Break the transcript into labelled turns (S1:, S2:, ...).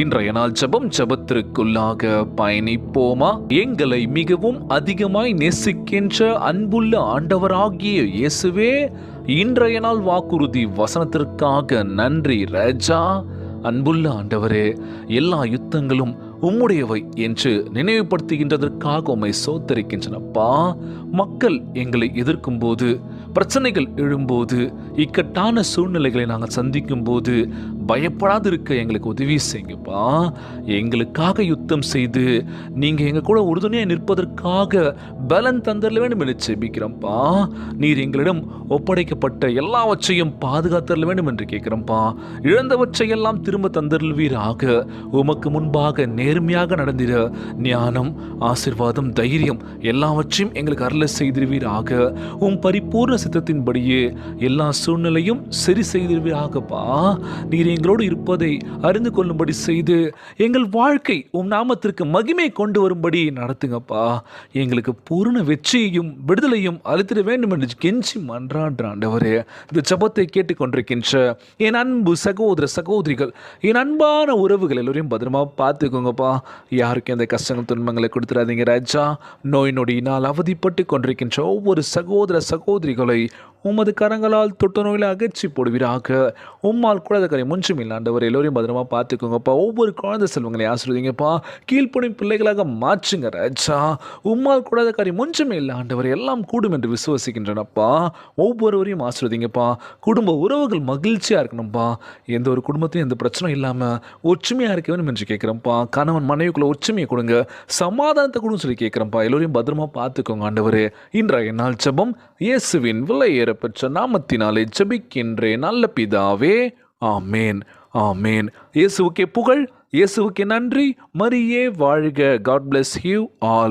S1: இன்றைய நாள் ஜெபத்திற்குள்ளாக பயணிப்போமா? எங்களை மிகவும் அதிகமாய் நேசிக்கின்ற அன்புள்ள ஆண்டவராகிய இயேசுவே, இன்றைய நாள் வாக்குறுதி வசனத்திற்காக நன்றி ராஜா. அன்புள்ள ஆண்டவரே, எல்லா யுத்தங்களும் உம்முடையவை என்று நினைவுபடுத்துகின்றதற்காக உம்மை சோத்தரிக்கின்றனப்பா. மக்கள் எங்களை எதிர்க்கும் போது, பிரச்சனைகள் எழும்போது, இக்கட்டான சூழ்நிலைகளை நாங்கள் சந்திக்கும் போது பயப்படாது இருக்க எங்களுக்கு உதவி செய்யுங்கப்பா. எங்களுக்காக யுத்தம் செய்து நீங்கள் எங்கள் கூட உறுதுணையாக நிற்பதற்காக பலன் தந்தரல வேண்டும் என்று செபிக்கிறோம்ப்பா. நீர் எங்களிடம் ஒப்படைக்கப்பட்ட எல்லாவற்றையும் பாதுகாத்தரல வேண்டும் என்று கேட்கிறோம்ப்பா. இழந்தவற்றையெல்லாம் திரும்ப தந்தருள்வீராக. உமக்கு முன்பாக நேர்மையாக நடந்திட ஞானம், ஆசீர்வாதம், தைரியம் எல்லாவற்றையும் எங்களுக்கு அருள செய்திருவீராக. பரிபூர்ண சித்தத்தின்படியே எல்லா சூழ்நிலையும் சரி செய்திருவீராகப்பா. நீர் எங்களோடு இருப்பதை அறிந்து கொள்ளும்படி செய்து எங்கள் வாழ்க்கை நாமத்திற்கு மகிமை கொண்டு வரும்படி நடத்துங்கப்பா. எங்களுக்கு பூர்ண வெற்றியையும் விடுதலையும் அளித்திட வேண்டும் என்று கெஞ்சி மன்றாடுற ஆண்டவரே, இந்த ஜெபத்தை கேட்டுக்கொண்டிருக்கின்ற என் அன்பு சகோதர சகோதரிகள், என் அன்பான உறவுகள் எல்லோரையும் பத்திரமா பார்த்துக்கோங்கப்பா. யாருக்கும் எந்த கஷ்டங்கள் துன்பங்களை கொடுத்துடாதீங்க ராஜா. நோய் நொடியினால் அவதிப்பட்டு கொண்டிருக்கின்ற ஒவ்வொரு சகோதர சகோதரிகளை உமது கரங்களால் தொட்ட நோயில் அகற்றி போடுவீராக. உம்மால் குழந்தை காரியம் ஒன்றும் இல்லாண்டவர் எல்லோரையும் பத்திரமா பார்த்துக்கோங்கப்பா. ஒவ்வொரு குழந்தை செல்வங்களை ஆசிர்வதிங்கப்பா. கீழ்ப்படும் பிள்ளைகளாக மாற்றுங்க ராஜா. உம்மால் குழந்தை காரியம் ஒன்றுமே இல்லாண்டவர் எல்லாம் கூடும் என்று விசுவசிக்கின்றனப்பா. ஒவ்வொருவரையும் ஆசிர்வதிங்கப்பா. குடும்ப உறவுகள் மகிழ்ச்சியாக இருக்கணும்ப்பா. எந்த ஒரு குடும்பத்தையும் எந்த பிரச்சனையும் இல்லாமல் ஒற்றுமையாக இருக்க வேண்டும் என்று கேட்குறேன்ப்பா. கணவன் மனைவிக்குள்ள ஒற்றுமையை கொடுங்க, சமாதானத்தை கொடுன்னு சொல்லி கேட்குறேன்ப்பா. எல்லோரையும் பத்திரமா பார்த்துக்கோங்க ஆண்டவரே. இன்றைய நாள் ஜெபம் இயேசுவின் விலையேறப்பெற்ற நாமத்தினாலே ஜெபிக்கின்றேன் நல்ல பிதாவே, ஆமேன், ஆமேன். இயேசுவுக்கே புகழ், இயேசுவுக்கே நன்றி. மரியே வாழ்க. God bless you all.